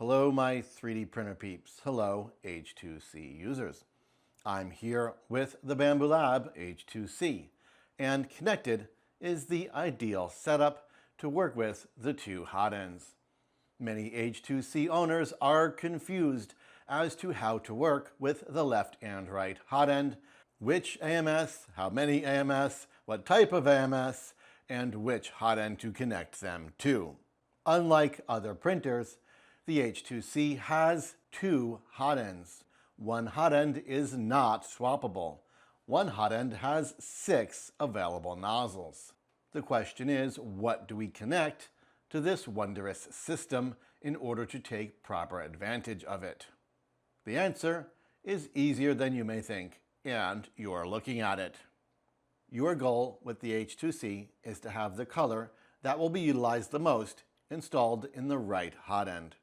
Hello my 3D printer peeps. Hello H2C users. I'm here with the Bambu Lab H2C, and connected is the ideal setup to work with the two hotends. Many H2C owners are confused as to how to work with the left and right hotend, which AMS, how many AMS, what type of AMS, and which hotend to connect them to. Unlike other printers, the H2C has two hotends. One hotend is not swappable. One hotend has 6 available nozzles. The question is, what do we connect to this wondrous system in order to take proper advantage of it? The answer is easier than you may think, and you're looking at it. Your goal with the H2C is to have the color that will be utilized the most installed in the right hotend.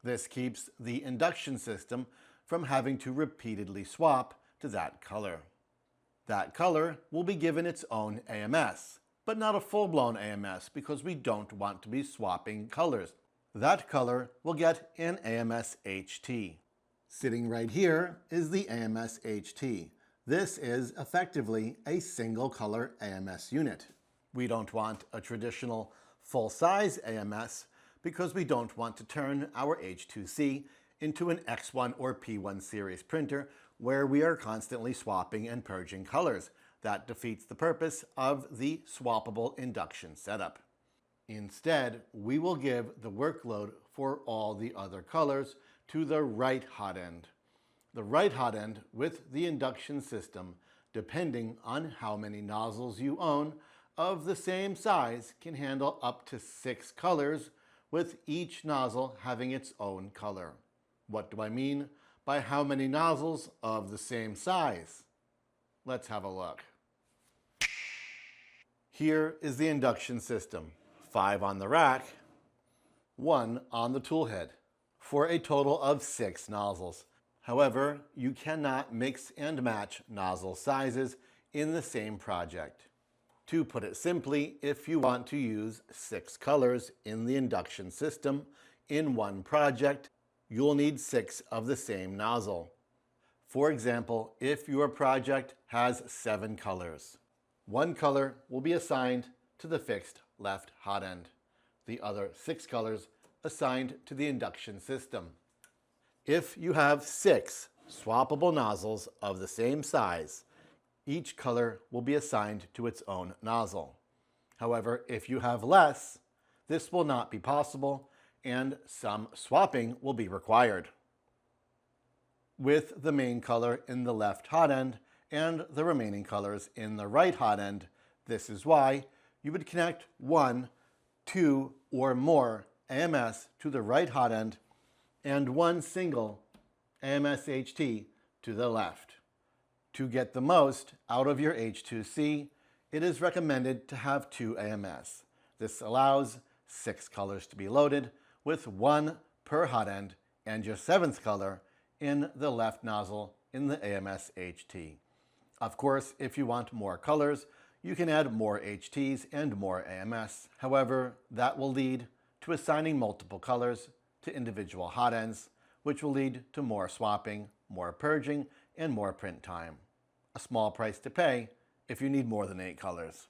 This keeps the induction system from having to repeatedly swap to that color. That color will be given its own AMS, but not a full-blown AMS because we don't want to be swapping colors. That color will get an AMS HT. Sitting right here is the AMS HT. This is effectively a single color AMS unit. We don't want a traditional full-size AMS because we don't want to turn our H2C into an X1 or P1 series printer where we are constantly swapping and purging colors. That defeats the purpose of the swappable induction setup. Instead, we will give the workload for all the other colors to the right hotend. The right hotend with the induction system, depending on how many nozzles you own, of the same size can handle up to 6 colors, with each nozzle having its own color. What do I mean by how many nozzles of the same size? Let's have a look. Here is the induction system. 5 on the rack, 1 on the tool head, for a total of 6 nozzles. However, you cannot mix and match nozzle sizes in the same project. To put it simply, if you want to use 6 colors in the induction system in one project, you'll need 6 of the same nozzle. For example, if your project has 7 colors, 1 color will be assigned to the fixed left hotend, the other 6 colors assigned to the induction system. If you have 6 swappable nozzles of the same size, each color will be assigned to its own nozzle. However, if you have less, this will not be possible and some swapping will be required. With the main color in the left hotend and the remaining colors in the right hotend, this is why you would connect 1, 2, or more AMS to the right hotend and 1 single AMS HT to the left. To get the most out of your H2C, it is recommended to have 2 AMS. This allows 6 colors to be loaded, with 1 per hotend and your 7th color in the left nozzle in the AMS HT. Of course, if you want more colors, you can add more HTs and more AMS. However, that will lead to assigning multiple colors to individual hotends, which will lead to more swapping, more purging, and more print time. A small price to pay if you need more than 8 colors.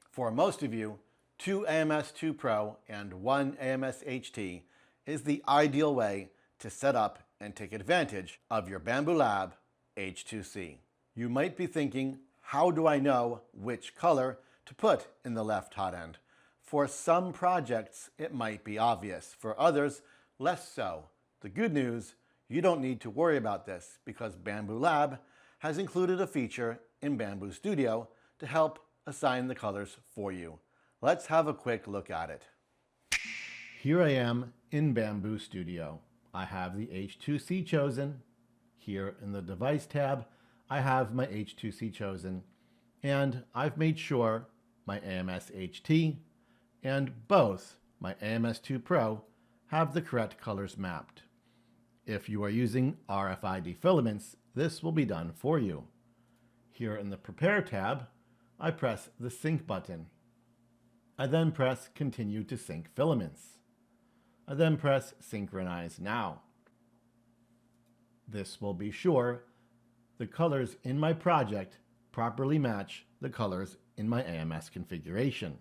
For most of you, 2 AMS 2 Pro and 1 AMS HT is the ideal way to set up and take advantage of your Bambu Lab H2C. You might be thinking, how do I know which color to put in the left hotend? For some projects, it might be obvious. For others, less so. The good news, you don't need to worry about this because Bambu Lab has included a feature in Bambu Studio to help assign the colors for you. Let's have a quick look at it. Here I am in Bambu Studio. I have the H2C chosen. Here in the Device tab, I have my H2C chosen, and I've made sure my AMS HT and both my AMS 2 Pro have the correct colors mapped. If you are using RFID filaments, this will be done for you. Here in the Prepare tab, I press the Sync button. I then press Continue to Sync Filaments. I then press Synchronize Now. This will be sure the colors in my project properly match the colors in my AMS configuration.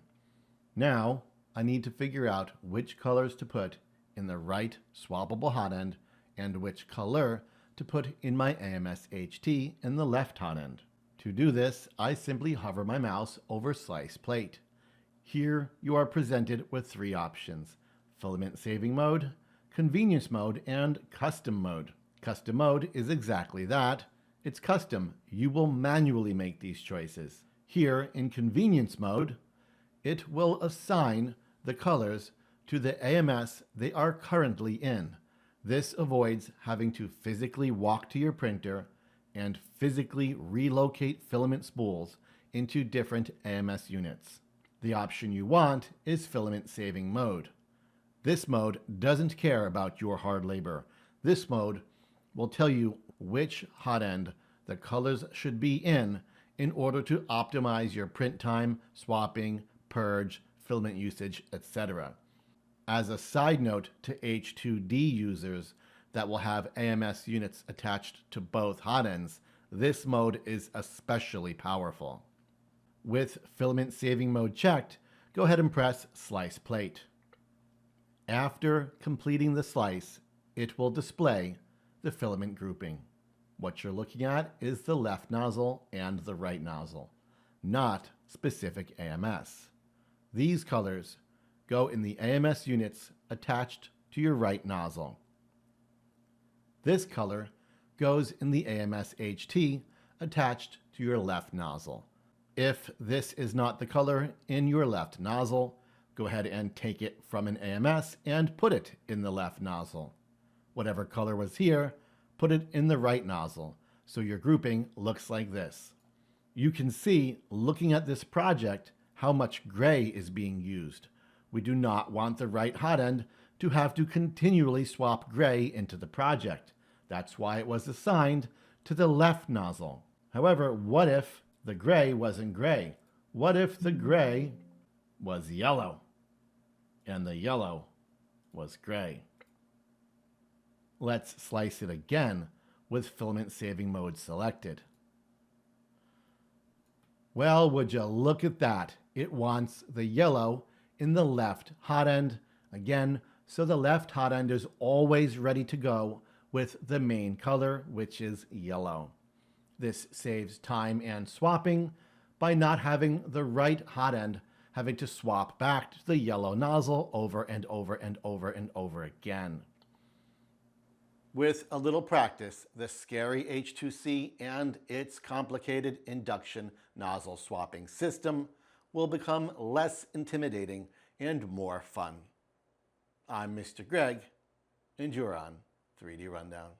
Now, I need to figure out which colors to put in the right swappable hot end and which color to put in my AMS HT in the left hot end. To do this, I simply hover my mouse over Slice Plate. Here you are presented with three options: Filament Saving Mode, Convenience Mode, and Custom Mode. Custom Mode is exactly that. It's custom. You will manually make these choices. Here in Convenience Mode, it will assign the colors to the AMS they are currently in. This avoids having to physically walk to your printer and physically relocate filament spools into different AMS units. The option you want is Filament Saving Mode. This mode doesn't care about your hard labor. This mode will tell you which hot end the colors should be in order to optimize your print time, swapping, purge, filament usage, etc. As a side note to H2D users that will have AMS units attached to both hot ends, this mode is especially powerful. With Filament Saving Mode checked, go ahead and press Slice Plate. After completing the slice, it will display the filament grouping. What you're looking at is the left nozzle and the right nozzle, not specific AMS. These colors go in the AMS units attached to your right nozzle. This color goes in the AMS HT attached to your left nozzle. If this is not the color in your left nozzle, go ahead and take it from an AMS and put it in the left nozzle. Whatever color was here, put it in the right nozzle, so your grouping looks like this. You can see, looking at this project, how much gray is being used. We do not want the right hot end to have to continually swap gray into the project. That's why it was assigned to the left nozzle. However, what if the gray wasn't gray? What if the gray was yellow and the yellow was gray? Let's slice it again with Filament Saving Mode selected. Well, would you look at that? It wants the yellow in the left hot end. Again, so the left hot end is always ready to go with the main color, which is yellow. This saves time and swapping by not having the right hot end having to swap back to the yellow nozzle over and over and over and over again. With a little practice, the scary H2C and its complicated induction nozzle swapping system will become less intimidating and more fun. I'm Mr. Greg, and you're on 3D Rundown.